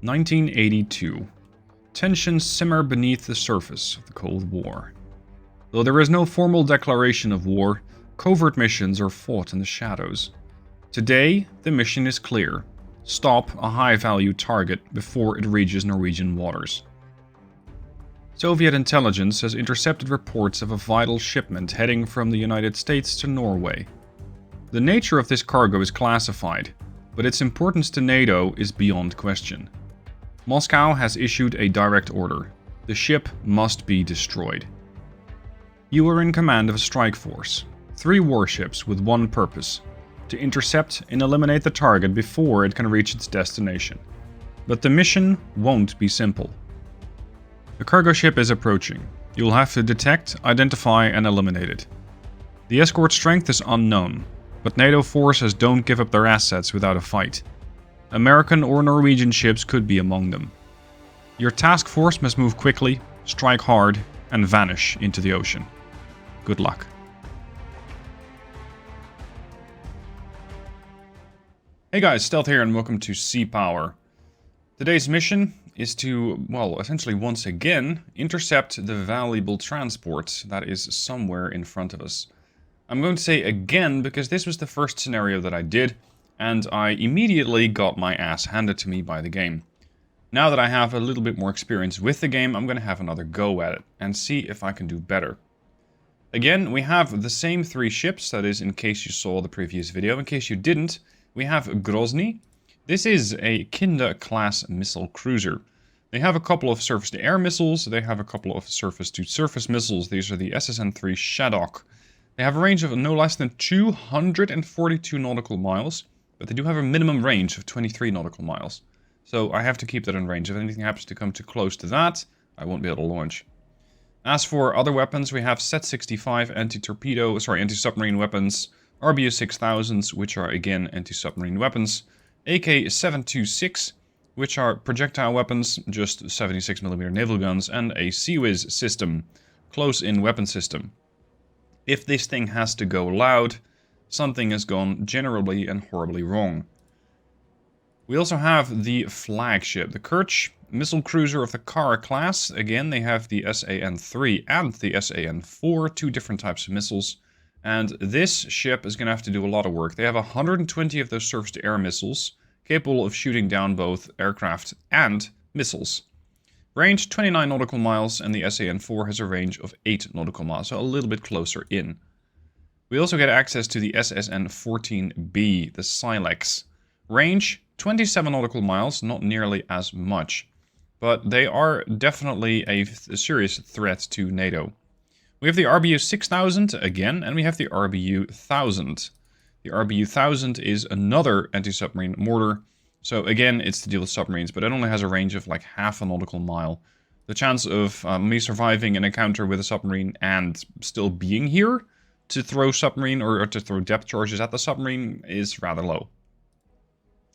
1982. Tensions simmer beneath the surface of the Cold War. Though there is no formal declaration of war, covert missions are fought in the shadows. Today, the mission is clear. Stop a high-value target before it reaches Norwegian waters. Soviet intelligence has intercepted reports of a vital shipment heading from the United States to Norway. The nature of this cargo is classified, but its importance to NATO is beyond question. Moscow has issued a direct order. The ship must be destroyed. You are in command of a strike force. 3 warships with one purpose: to intercept and eliminate the target before it can reach its destination. But the mission won't be simple. The cargo ship is approaching. You'll have to detect, identify, and eliminate it. The escort strength is unknown, but NATO forces don't give up their assets without a fight. American or Norwegian ships could be among them. Your task force must move quickly, strike hard, and vanish into the ocean. Good luck. Hey guys, Stealth here and welcome to Sea Power. Today's mission is to, well, essentially once again, intercept the valuable transport that is somewhere in front of us. I'm going to say again because this was the first scenario that I did, and I immediately got my ass handed to me by the game. Now that I have a little bit more experience with the game, I'm going to have another go at it and see if I can do better. Again, we have the same 3 ships, that is in case you saw the previous video. In case you didn't, we have Grozny. This is a Kinda-class missile cruiser. They have a couple of surface-to-air missiles, they have a couple of surface-to-surface missiles. These are the SSN-3 Shadok. They have a range of no less than 242 nautical miles, but they do have a minimum range of 23 nautical miles. So I have to keep that in range. If anything happens to come too close to that, I won't be able to launch. As for other weapons, we have Set-65 anti-submarine weapons, RBU-6000s, which are again anti-submarine weapons, AK-726, which are projectile weapons, just 76mm naval guns, and a CIWS system, close-in weapon system. If this thing has to go loud, something has gone generally and horribly wrong. We also have the flagship, the Kerch, missile cruiser of the Kara class. Again, they have the SAN-3 and the SAN-4, 2 different types of missiles. And this ship is going to have to do a lot of work. They have 120 of those surface-to-air missiles, capable of shooting down both aircraft and missiles. Range 29 nautical miles, and the SAN-4 has a range of 8 nautical miles, so a little bit closer in. We also get access to the SSN-14B, the Silex. Range 27 nautical miles, not nearly as much, but they are definitely a serious threat to NATO. We have the RBU-6000 again, and we have the RBU-1000. The RBU-1000 is another anti-submarine mortar. So again, it's to deal with submarines, but it only has a range of like half a nautical mile. The chance of me surviving an encounter with a submarine and still being here to throw submarine or to throw depth charges at the submarine is rather low.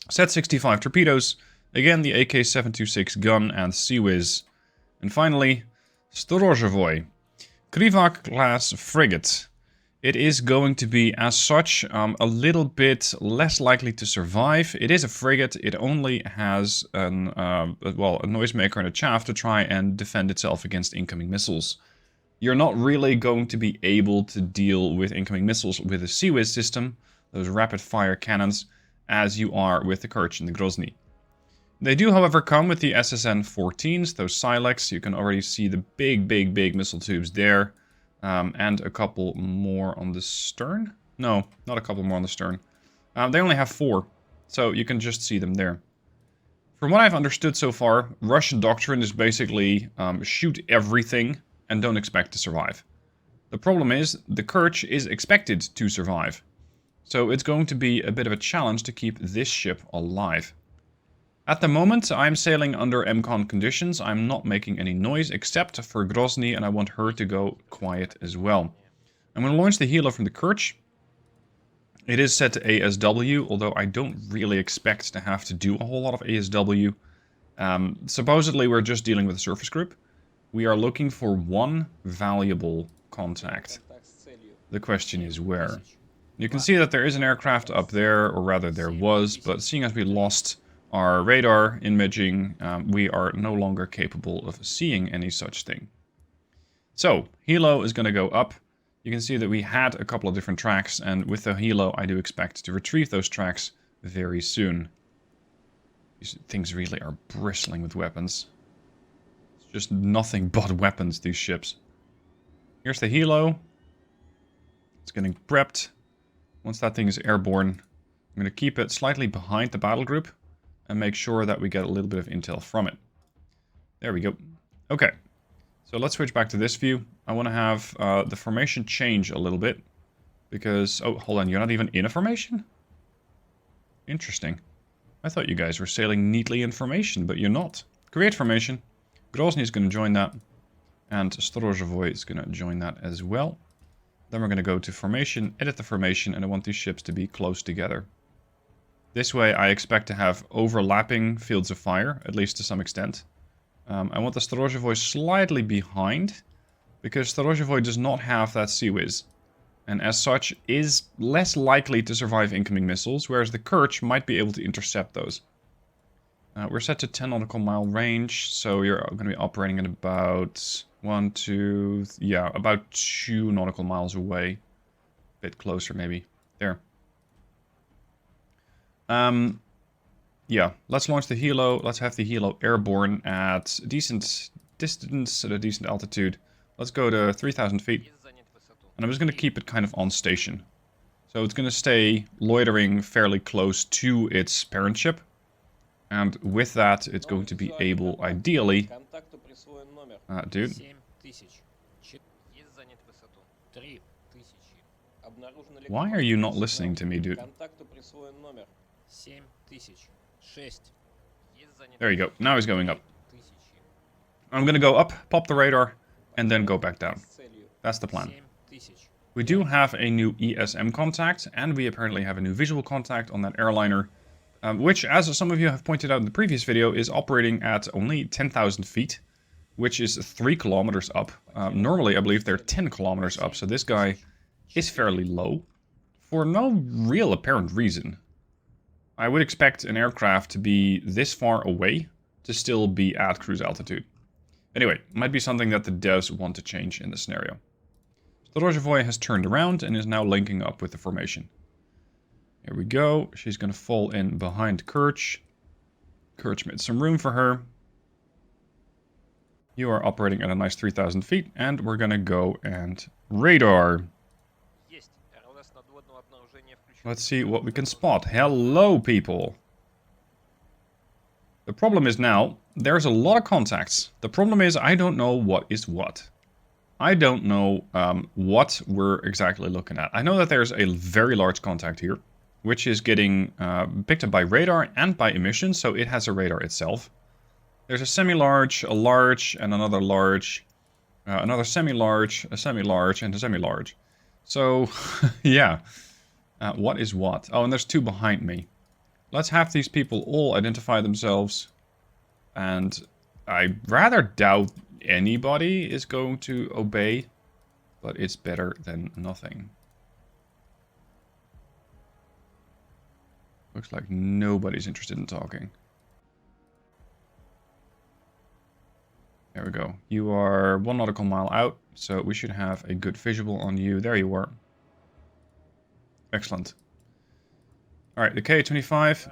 Set-65 torpedoes, again the AK-726 gun and CIWS. And finally, Storozhevoy. Krivak-class frigate. It is going to be, as such, a little bit less likely to survive. It is a frigate. It only has a noisemaker and a chaff to try and defend itself against incoming missiles. You're not really going to be able to deal with incoming missiles with a CIWS system, those rapid-fire cannons, as you are with the Kerch and the Grozny. They do, however, come with the SSN-14s, those Silex. You can already see the big missile tubes there. And a couple more on the stern? No, not a couple more on the stern. They only have 4, so you can just see them there. From what I've understood so far, Russian doctrine is basically shoot everything and don't expect to survive. The problem is, the Kerch is expected to survive. So it's going to be a bit of a challenge to keep this ship alive. At the moment, I'm sailing under MCON conditions. I'm not making any noise except for Grozny, and I want her to go quiet as well. I'm going to launch the helo from the Kerch. It is set to ASW, although I don't really expect to have to do a whole lot of ASW. Supposedly, we're just dealing with a surface group. We are looking for one valuable contact. The question is where. You can see that there is an aircraft up there, or rather there was, but seeing as we lost our radar imaging, we are no longer capable of seeing any such thing. So, helo is going to go up. You can see that we had a couple of different tracks, and with the helo I do expect to retrieve those tracks very soon. These things really are bristling with weapons. It's just nothing but weapons, these ships. Here's the helo. It's getting prepped. Once that thing is airborne, I'm going to keep it slightly behind the battle group and make sure that we get a little bit of intel from it. There we go. Okay. So let's switch back to this view. I want to have the formation change a little bit. Because... oh, hold on. You're not even in a formation? Interesting. I thought you guys were sailing neatly in formation, but you're not. Create formation. Grozny is going to join that. And Storozhevoy is going to join that as well. Then we're going to go to formation, edit the formation, and I want these ships to be close together. This way I expect to have overlapping fields of fire, at least to some extent. I want the Storozhevoy slightly behind, because Storozhevoy does not have that Sea Whiz, and as such is less likely to survive incoming missiles, whereas the Kerch might be able to intercept those. We're set to 10 nautical mile range, so you're going to be operating at about about 2 nautical miles away. A bit closer maybe. There. Yeah, let's launch the helo. Let's have the helo airborne at a decent distance, at a decent altitude. Let's go to 3,000 feet. And I'm just going to keep it kind of on station. So it's going to stay loitering fairly close to its parent ship. And with that, it's going to be able, ideally... dude. Why are you not listening to me, dude? There you go. Now he's going up. I'm going to go up, pop the radar, and then go back down. That's the plan. We do have a new ESM contact, and we apparently have a new visual contact on that airliner, which, as some of you have pointed out in the previous video, is operating at only 10,000 feet, which is 3 kilometers up. Normally, I believe they're 10 kilometers up, so this guy is fairly low, for no real apparent reason. I would expect an aircraft to be this far away to still be at cruise altitude. Anyway, might be something that the devs want to change in this scenario. Storozhevoy has turned around and is now linking up with the formation. Here we go. She's going to fall in behind Kerch. Kerch made some room for her. You are operating at a nice 3,000 feet, and we're going to go and radar. Let's see what we can spot. Hello, people. The problem is now, there's a lot of contacts. The problem is I don't know what is what. I don't know what we're exactly looking at. I know that there's a very large contact here, which is getting picked up by radar and by emissions, so it has a radar itself. There's a semi-large, a large, and another large, another semi-large, a semi-large, and a semi-large. So, yeah. What is what? Oh, and there's 2 behind me. Let's have these people all identify themselves. And I rather doubt anybody is going to obey, but it's better than nothing. Looks like nobody's interested in talking. There we go. You are 1 nautical mile out, so we should have a good visual on you. There you are. Excellent. Alright, the Ka-25.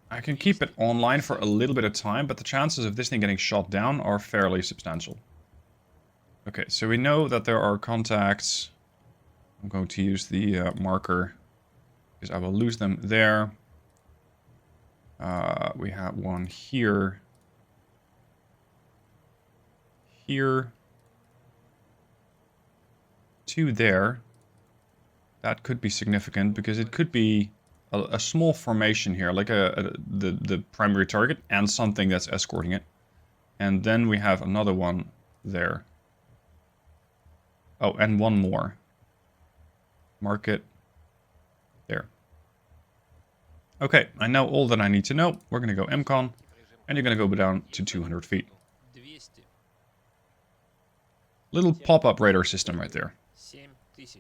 I can keep it online for a little bit of time, but the chances of this thing getting shot down are fairly substantial. Okay, so we know that there are contacts. I'm going to use the marker, because I will lose them there. We have one here. Here. 2 there. That could be significant, because it could be a small formation here, like the primary target, and something that's escorting it. And then we have another one there. Oh, and one more. Mark it. There. Okay, I know all that I need to know. We're going to go MCON, and you're going to go down to 200 feet. Little pop-up radar system right there.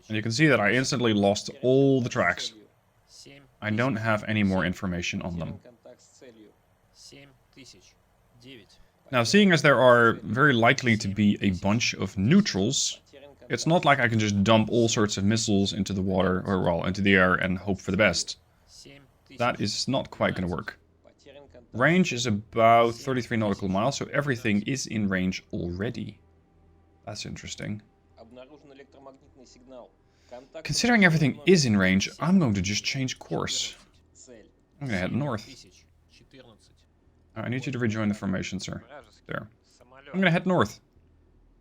And you can see that I instantly lost all the tracks. I don't have any more information on them. Now, seeing as there are very likely to be a bunch of neutrals, it's not like I can just dump all sorts of missiles into the water, or well, into the air and hope for the best. That is not quite going to work. Range is about 33 nautical miles, so everything is in range already. That's interesting. Considering everything is in range, I'm going to just change course. I'm going to head north. I need you to rejoin the formation, sir. There. I'm going to head north.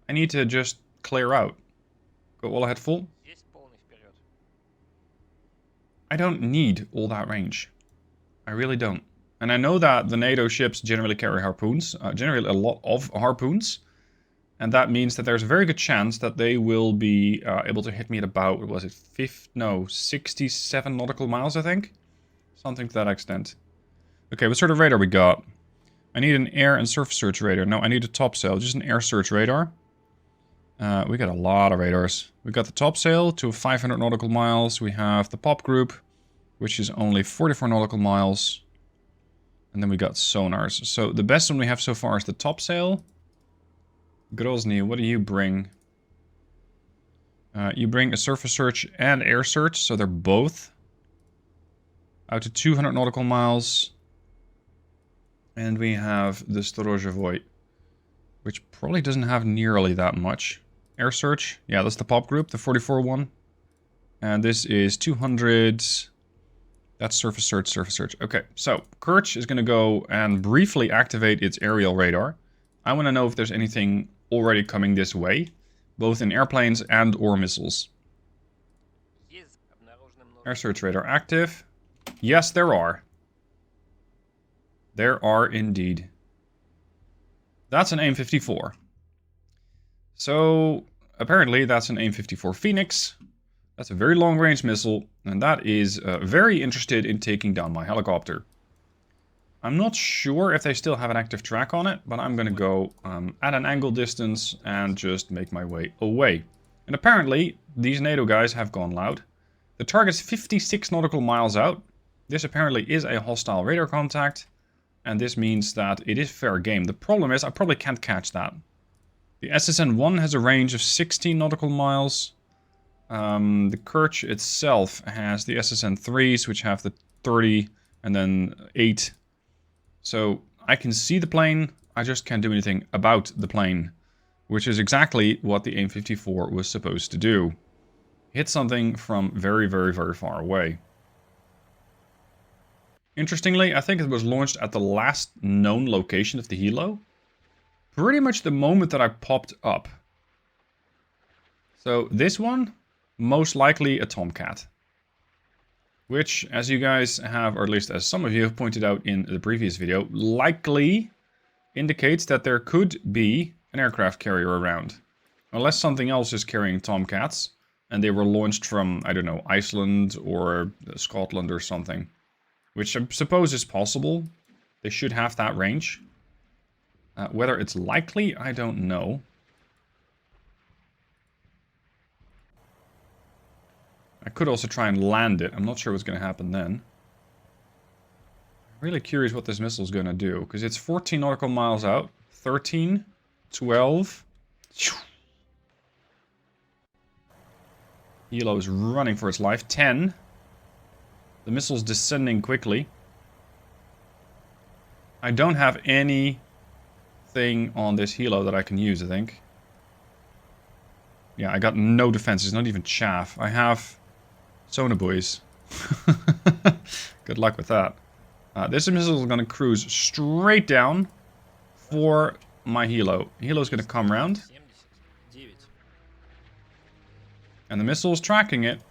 I need to just clear out. Go all ahead full. I don't need all that range. I really don't. And I know that the NATO ships generally carry harpoons. Generally a lot of harpoons. And that means that there's a very good chance that they will be able to hit me at about, what was it, 67 nautical miles, I think? Something to that extent. Okay, what sort of radar we got? I need an air and surface search radar. No, I need a topsail, just an air search radar. We got a lot of radars. We got the topsail to 500 nautical miles. We have the pop group, which is only 44 nautical miles. And then we got sonars. So the best one we have so far is the topsail. Grozny, what do you bring? You bring a surface search and air search, so they're both out to 200 nautical miles. And we have the Storozhevoy, which probably doesn't have nearly that much. Air search, yeah, that's the pop group, the 44 one. And this is 200. That's surface search, surface search. Okay, so Kerch is going to go and briefly activate its aerial radar. I want to know if there's anything already coming this way, both in airplanes and or missiles. Air search radar active. Yes, there are. There are indeed. That's an AIM-54. So apparently that's an AIM-54 Phoenix. That's a very long-range missile, and that is very interested in taking down my helicopter. I'm not sure if they still have an active track on it, but I'm going to go at an angle distance and just make my way away. And apparently, these NATO guys have gone loud. The target's 56 nautical miles out. This apparently is a hostile radar contact, and this means that it is fair game. The problem is I probably can't catch that. The SSN-1 has a range of 16 nautical miles. The Kerch itself has the SSN-3s, which have the 30 and then 8. So I can see the plane, I just can't do anything about the plane, which is exactly what the AIM-54 was supposed to do. Hit something from very, very, very far away. Interestingly, I think it was launched at the last known location of the helo. Pretty much the moment that I popped up. So this one, most likely a Tomcat. Which, as you guys have, or at least as some of you have pointed out in the previous video, likely indicates that there could be an aircraft carrier around. Unless something else is carrying Tomcats, and they were launched from, I don't know, Iceland or Scotland or something. Which I suppose is possible. They should have that range. Whether it's likely, I don't know. I could also try and land it. I'm not sure what's going to happen then. I'm really curious what this missile is going to do. Because it's 14 nautical miles out. 13. 12. Helo is running for its life. 10. The missile's descending quickly. I don't have anything on this helo that I can use, I think. Yeah, I got no defenses, not even chaff. I have sonar buoys. Good luck with that. This missile is going to cruise straight down for my helo. Helo's going to come around. And the missile's tracking it.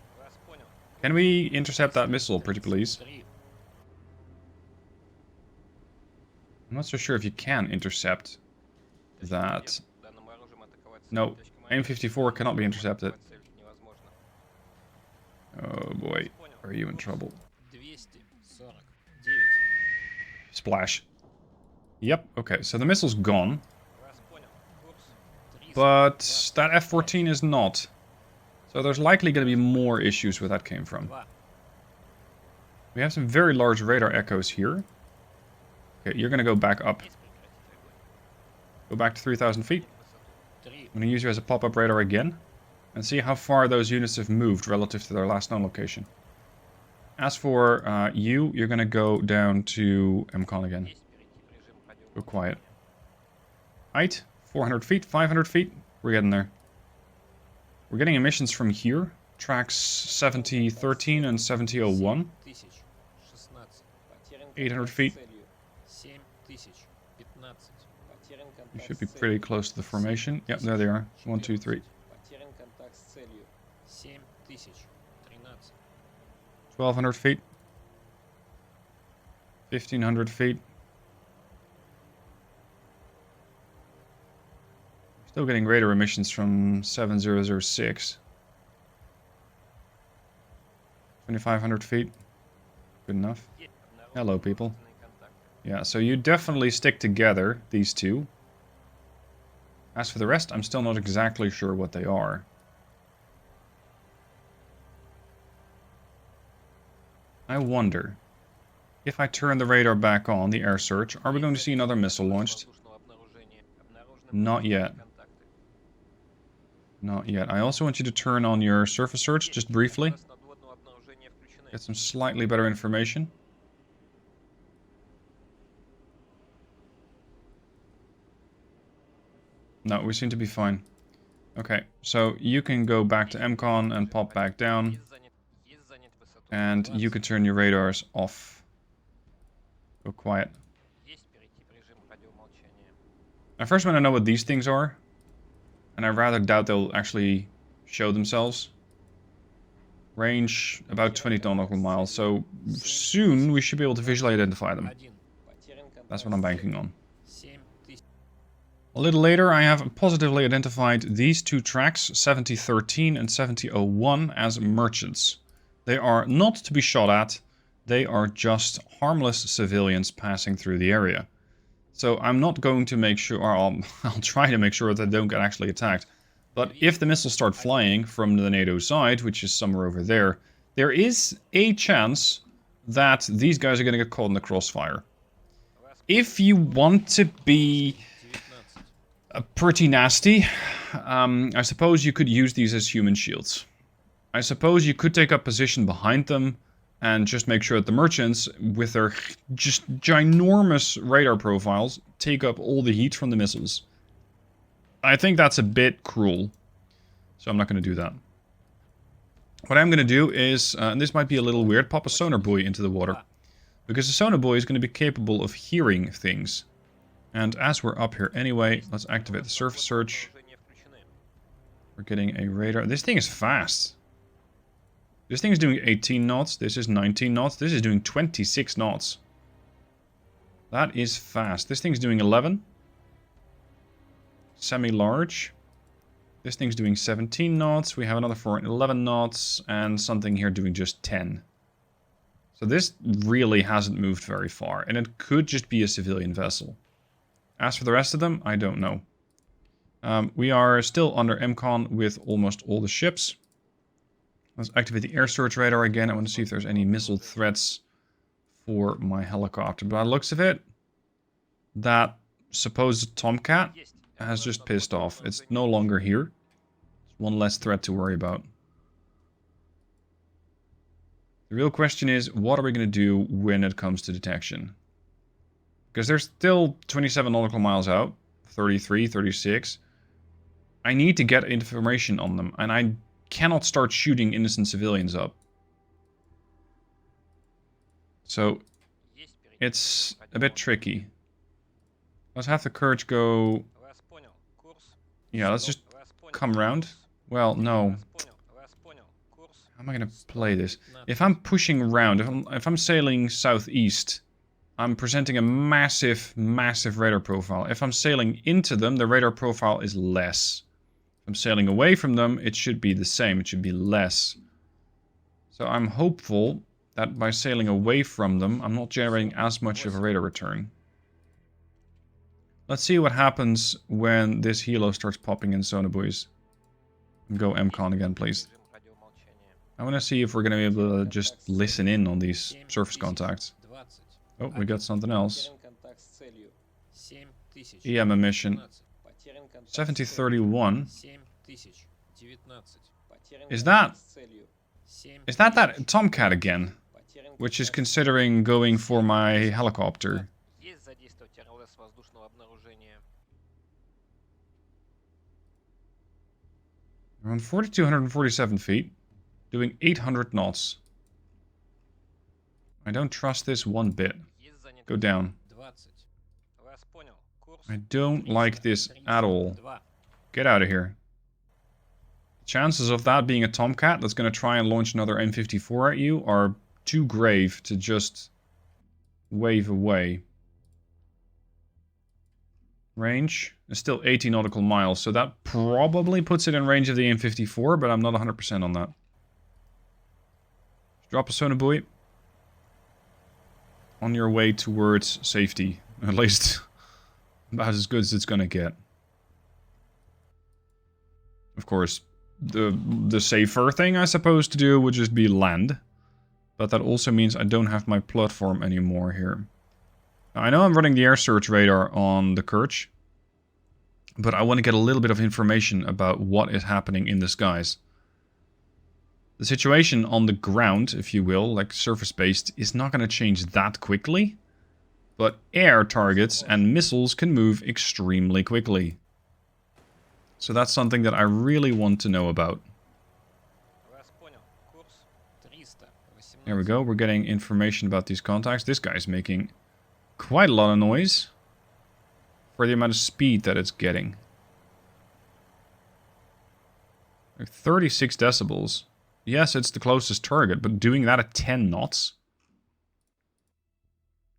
Can we intercept that missile, pretty please? I'm not so sure if you can intercept that. No, AIM-54 cannot be intercepted. Oh boy, are you in trouble? Splash. Yep, okay, so the missile's gone. But that F-14 is not. So there's likely going to be more issues where that came from. We have some very large radar echoes here. Okay, you're going to go back up. Go back to 3,000 feet. I'm going to use you as a pop-up radar again. And see how far those units have moved relative to their last known location. As for you're going to go down to MCON again. Go quiet. Height, 400 feet, 500 feet. We're getting there. We're getting emissions from here. Tracks 7013 and 7001. 800 feet. You should be pretty close to the formation. Yep, there they are. 1, 2, 3. 1,200 feet. 1,500 feet. Still getting radar emissions from 7006. 2,500 feet. Good enough. Hello, people. Yeah, so you definitely stick together, these two. As for the rest, I'm still not exactly sure what they are. I wonder, if I turn the radar back on, the air search, are we going to see another missile launched? Not yet. Not yet. I also want you to turn on your surface search, just briefly. Get some slightly better information. No, we seem to be fine. Okay, so you can go back to MCON and pop back down. And you can turn your radars off. Go quiet. I first want to know what these things are. And I rather doubt they'll actually show themselves. Range about 20 nautical miles, so soon we should be able to visually identify them. That's what I'm banking on. A little later, I have positively identified these two tracks, 7013 and 7001, as merchants. They are not to be shot at, they are just harmless civilians passing through the area. So I'm not going to make sure, or I'll try to make sure that they don't get actually attacked. But if the missiles start flying from the NATO side, which is somewhere over there, there is a chance that these guys are going to get caught in the crossfire. If you want to be pretty nasty, I suppose you could use these as human shields. I suppose you could take up position behind them and just make sure that the merchants, with their just ginormous radar profiles, take up all the heat from the missiles. I think that's a bit cruel, so I'm not going to do that. What I'm going to do is, and this might be a little weird, pop a sonar buoy into the water. Because the sonar buoy is going to be capable of hearing things. And as we're up here anyway, let's activate the surface search. We're getting a radar. This thing is fast. This thing is doing 18 knots. This is 19 knots. This is doing 26 knots. That is fast. This thing's doing 11. Semi-large. This thing's doing 17 knots. We have another for 11 knots. And something here doing just 10. So this really hasn't moved very far. And it could just be a civilian vessel. As for the rest of them, I don't know. We are still under MCON with almost all the ships. Let's activate the air search radar again. I want to see if there's any missile threats for my helicopter. By the looks of it, that supposed Tomcat has just pissed off. It's no longer here. It's one less threat to worry about. The real question is, what are we going to do when it comes to detection? Because they're still 27 nautical miles out. 33, 36. I need to get information on them. And I cannot start shooting innocent civilians up. So, it's a bit tricky. Let's have the courage go... Yeah, let's just come around. Well, no. How am I going to play this? If I'm pushing around, if I'm sailing southeast, I'm presenting a massive, massive radar profile. If I'm sailing into them, the radar profile is less. If I'm sailing away from them, it should be the same. It should be less. So I'm hopeful that by sailing away from them, I'm not generating as much of a radar return. Let's see what happens when this helo starts popping in sonar buoys. Go MCON again, please. I want to see if we're going to be able to just listen in on these surface contacts. Oh, we got something else. EM emission. 7031. Is that Tomcat again? Which is considering going for my helicopter. We're on 4,247 feet, doing 800 knots. I don't trust this one bit. Go down. I don't like this at all. Get out of here. Chances of that being a Tomcat that's going to try and launch another M54 at you are too grave to just wave away. Range is still 80 nautical miles, so that probably puts it in range of the M54, but I'm not 100% on that. Drop a sonobuoy. On your way towards safety. At least about as good as it's gonna get. Of course, the safer thing I suppose to do would just be land. But that also means I don't have my platform anymore here. Now, I know I'm running the air search radar on the Kerch. But I want to get a little bit of information about what is happening in the skies. The situation on the ground, if you will, like surface-based, is not going to change that quickly. But air targets and missiles can move extremely quickly. So that's something that I really want to know about. There we go, we're getting information about these contacts. This guy's making quite a lot of noise for the amount of speed that it's getting. Like 36 decibels. Yes, it's the closest target, but doing that at 10 knots?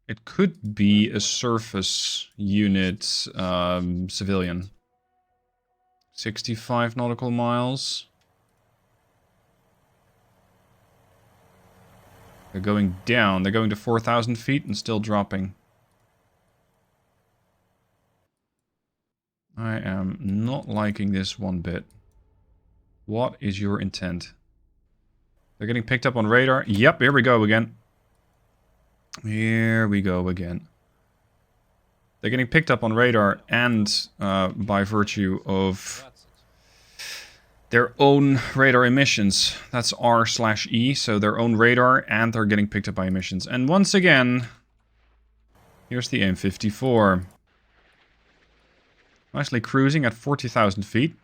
It could be a surface unit civilian. 65 nautical miles. They're going down. They're going to 4,000 feet and still dropping. I am not liking this one bit. What is your intent? They're getting picked up on radar. Yep, here we go again. Here we go again. They're getting picked up on radar and by virtue of their own radar emissions. That's R/E, so their own radar, and they're getting picked up by emissions. And once again, here's the M54. Nicely cruising at 40,000 feet.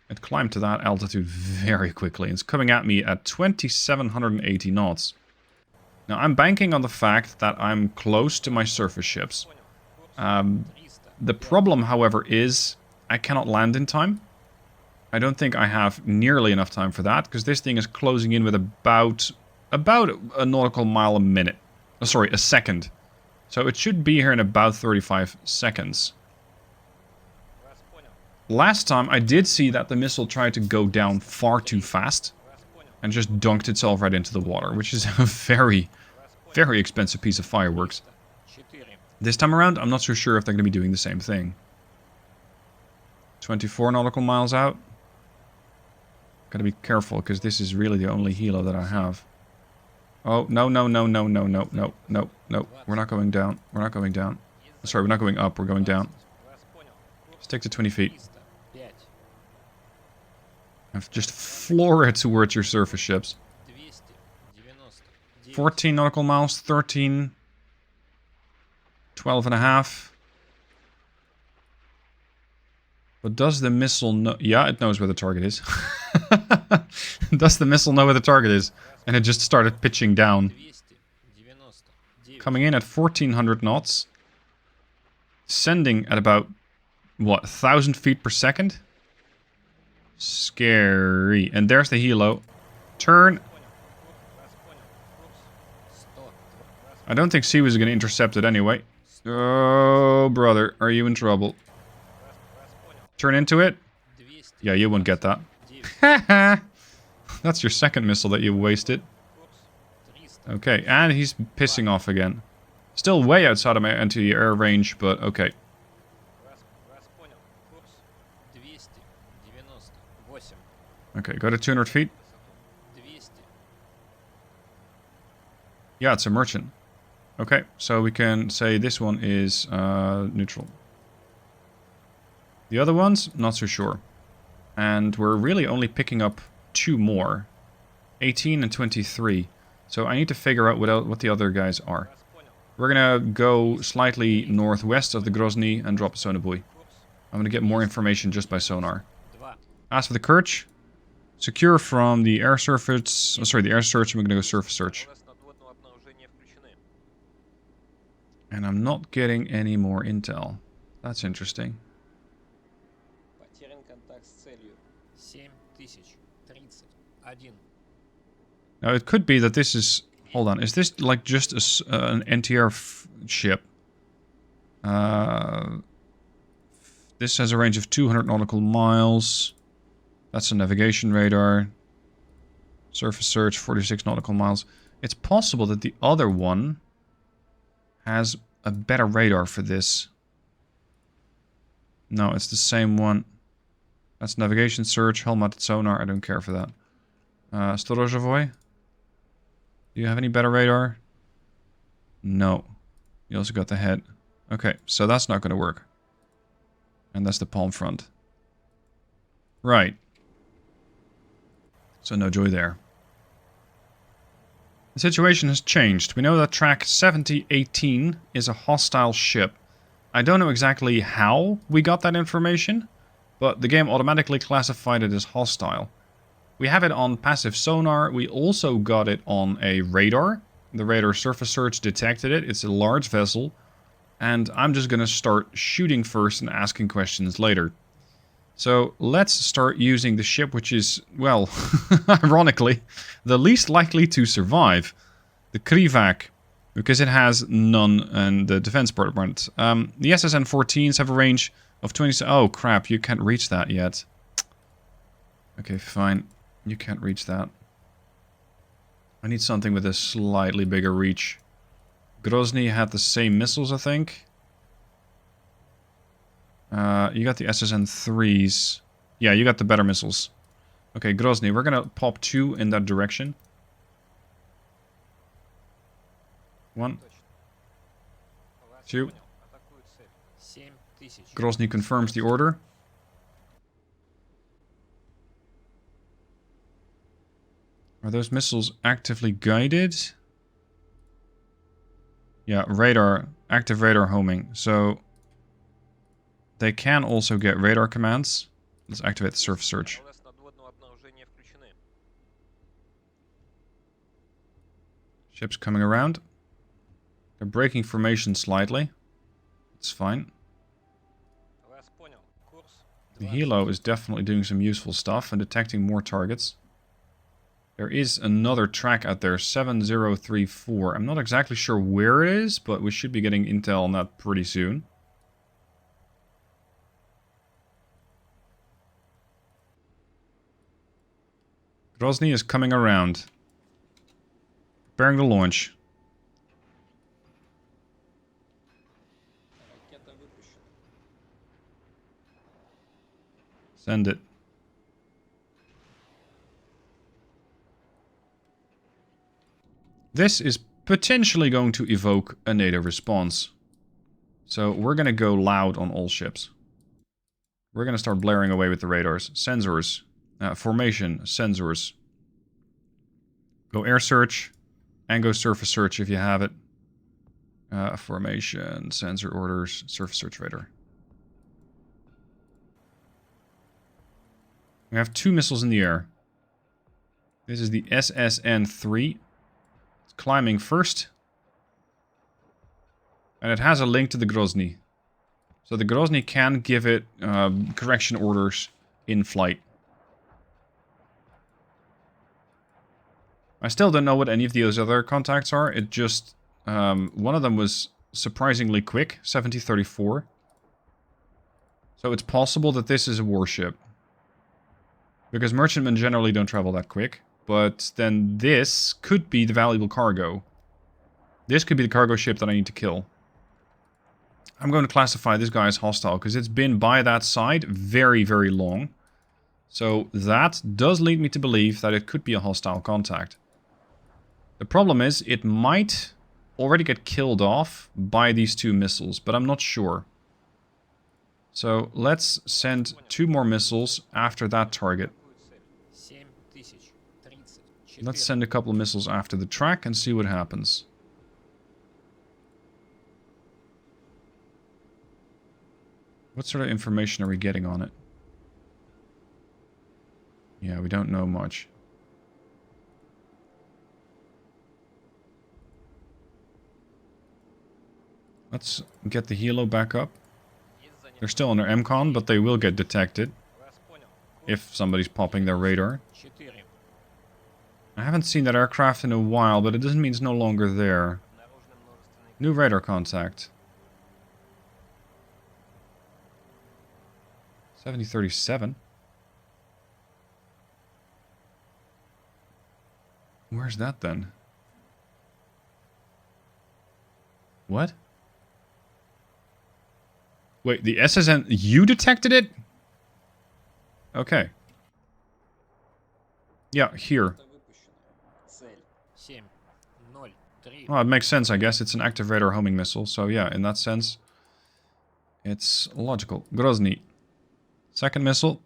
It climbed to that altitude very quickly. It's coming at me at 2,780 knots. Now, I'm banking on the fact that I'm close to my surface ships. The problem, however, is I cannot land in time. I don't think I have nearly enough time for that, because this thing is closing in with about a nautical mile a minute. Oh, sorry, a second. So it should be here in about 35 seconds. Last time I did see that the missile tried to go down far too fast and just dunked itself right into the water, which is a very, very expensive piece of fireworks. This time around, I'm not so sure if they're going to be doing the same thing. 24 nautical miles out. Gotta be careful, because this is really the only helo that I have. Oh, no, no, no, no, no, no, no, no, no. We're not going down. We're not going down. Sorry, we're not going up. We're going down. Stick to 20 feet. Just floor it towards your surface ships. 14 nautical miles, 13. 12 and a half. But does the missile know? Yeah, it knows where the target is. Does the missile know where the target is? And it just started pitching down. Coming in at 1,400 knots. Sending at about, what, 1,000 feet per second? Scary. And there's the helo. Turn. I don't think Sea was going to intercept it anyway. Oh, brother. Are you in trouble? Turn into it? Yeah, you won't get that. That's your second missile that you wasted. Okay, and he's pissing off again. Still way outside of my anti-air range, but okay. Okay, go to 200 feet. Yeah, it's a merchant. Okay, so we can say this one is neutral. The other ones, not so sure. And we're really only picking up 2 more. 18 and 23. So I need to figure out what the other guys are. We're gonna go slightly northwest of the Grozny and drop a sonar buoy. I'm gonna get more information just by sonar. As for the Kerch, secure from the air surface. Oh, sorry, the air search. And we're gonna go surface search. And I'm not getting any more intel. That's interesting. Now it could be that this is... Hold on, is this like just an NTR ship? This has a range of 200 nautical miles. That's a navigation radar. Surface search, 46 nautical miles. It's possible that the other one has a better radar for this. No, it's the same one. That's navigation search, hull-mounted sonar. I don't care for that. Storozhevoy? Do you have any better radar? No. You also got the head. Okay, so that's not going to work. And that's the palm front. Right. So no joy there. The situation has changed. We know that track 7018 is a hostile ship. I don't know exactly how we got that information, but the game automatically classified it as hostile. We have it on passive sonar. We also got it on a radar. The radar surface search detected it. It's a large vessel. And I'm just going to start shooting first and asking questions later. So let's start using the ship which is, well, ironically, the least likely to survive. The Krivak, because it has none and the defense department. The SSN-14s have a range of 20... Oh crap, you can't reach that yet. Okay, fine. You can't reach that. I need something with a slightly bigger reach. Grozny had the same missiles, I think. You got the SSN-3s. Yeah, you got the better missiles. Okay, Grozny, we're gonna pop 2 in that direction. 1. 2. Grozny confirms the order. Are those missiles actively guided? Yeah, radar, active radar homing. So they can also get radar commands. Let's activate the surface search. Ships coming around. They're breaking formation slightly. It's fine. The helo is definitely doing some useful stuff and detecting more targets. There is another track out there, 7034. I'm not exactly sure where it is, but we should be getting intel on that pretty soon. Grozny is coming around. Preparing the launch. Send it. This is potentially going to evoke a NATO response. So we're going to go loud on all ships. We're going to start blaring away with the radars. Sensors. Formation. Sensors. Go air search. And go surface search if you have it. Formation. Sensor orders. Surface search radar. We have 2 missiles in the air. This is the SSN-3. Climbing first. And it has a link to the Grozny. So the Grozny can give it correction orders in flight. I still don't know what any of those other contacts are. It just... one of them was surprisingly quick. 7034. So it's possible that this is a warship. Because merchantmen generally don't travel that quick. But then this could be the valuable cargo. This could be the cargo ship that I need to kill. I'm going to classify this guy as hostile, because it's been by that side very, very long. So that does lead me to believe that it could be a hostile contact. The problem is, it might already get killed off by these 2 missiles, but I'm not sure. So let's send 2 more missiles after that target. Let's send a couple of missiles after the track and see what happens. What sort of information are we getting on it? Yeah, we don't know much. Let's get the helo back up. They're still under MCON, but they will get detected if somebody's popping their radar. I haven't seen that aircraft in a while, but it doesn't mean it's no longer there. New radar contact. 7037. Where's that then? What? Wait, the SSN... You detected it? Okay. Yeah, here. Well, it makes sense, I guess. It's an active radar homing missile, so yeah, in that sense, it's logical. Grozny. Second missile.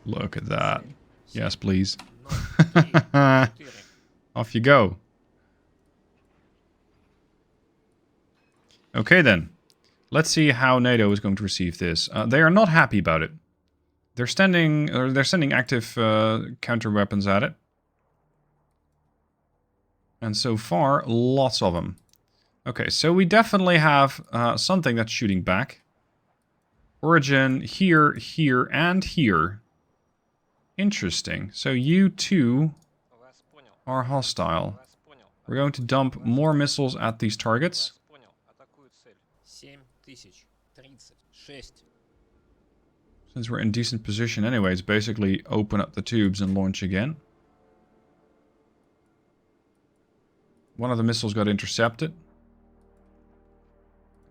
Look at that. Yes, please. Off you go. Okay, then. Let's see how NATO is going to receive this. They are not happy about it. They're sending active counter weapons at it. And so far, lots of them. Okay, so we definitely have something that's shooting back. Origin here, here, and here. Interesting. So you two are hostile. We're going to dump more missiles at these targets. Since we're in decent position anyways, basically open up the tubes and launch again. One of the missiles got intercepted.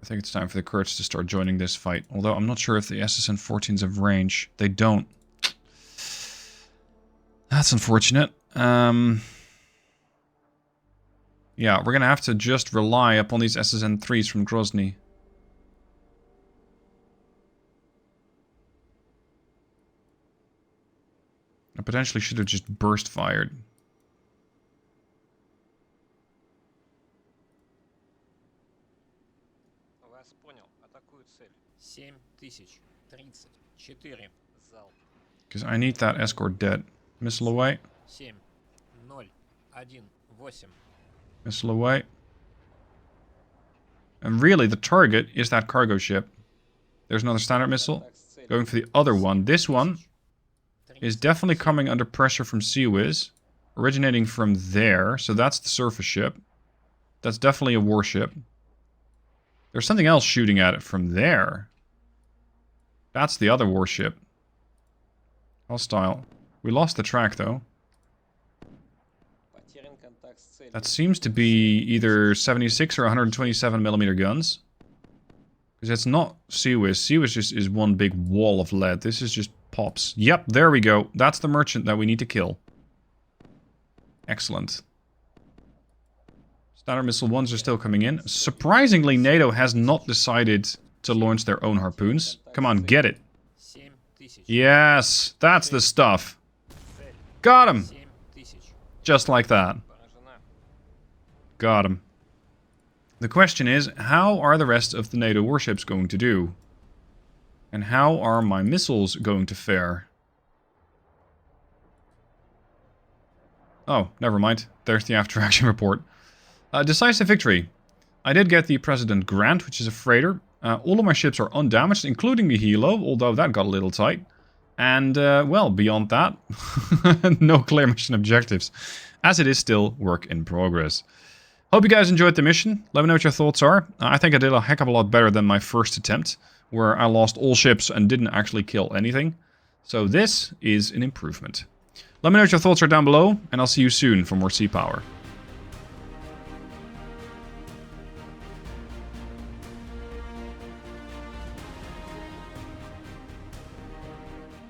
I think it's time for the Kurds to start joining this fight. Although I'm not sure if the SSN-14s have range. They don't. That's unfortunate. Yeah, we're going to have to just rely upon these SSN-3s from Grozny. I potentially should have just burst fired. Because I need that escort dead. Missile away. Missile away. And really, the target is that cargo ship. There's another standard missile. Going for the other one. This one is definitely coming under pressure from Seawiz. Originating from there. So that's the surface ship. That's definitely a warship. There's something else shooting at it from there. That's the other warship. Hostile. We lost the track, though. That seems to be either 76 or 127mm guns. Because it's not Seawiz. Seawiz just is one big wall of lead. This is just pops. Yep, there we go. That's the merchant that we need to kill. Excellent. Standard missile 1s are still coming in. Surprisingly, NATO has not decided to launch their own harpoons. Come on, get it. Yes, that's the stuff. Got him. Just like that. Got him. The question is, how are the rest of the NATO warships going to do? And how are my missiles going to fare? Oh, never mind. There's the after-action report. Decisive victory. I did get the President Grant, which is a freighter. All of my ships are undamaged, including the helo, although that got a little tight. And, well, beyond that, no clear mission objectives, as it is still work in progress. Hope you guys enjoyed the mission. Let me know what your thoughts are. I think I did a heck of a lot better than my first attempt, where I lost all ships and didn't actually kill anything. So this is an improvement. Let me know what your thoughts are down below, and I'll see you soon for more Sea Power.